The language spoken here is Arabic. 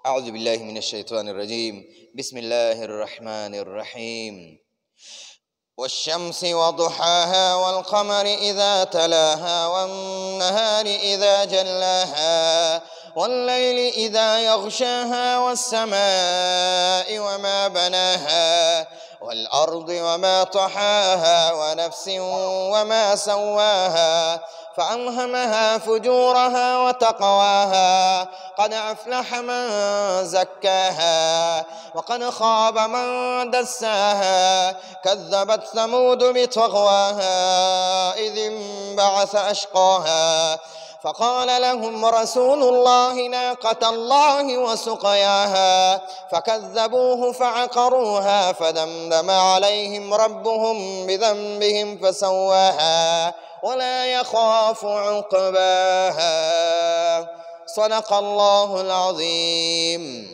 أعوذ بالله من الشيطان الرجيم. بسم الله الرحمن الرحيم. والشمس وضحاها والقمر إذا تلاها والنهار إذا جلاها والليل إذا يغشاها والسماء وما بناها والأرض وما طحاها ونفس وما سواها فألهمها فجورها وتقواها قد أفلح من زكاها وقد خاب من دساها كذبت ثمود بطغواها إذ انبعث أشقاها فقال لهم رسول الله ناقة الله وسقياها فكذبوه فعقروها فدمدم عليهم ربهم بذنبهم فسواها ولا يخاف عقباها. صدق الله العظيم.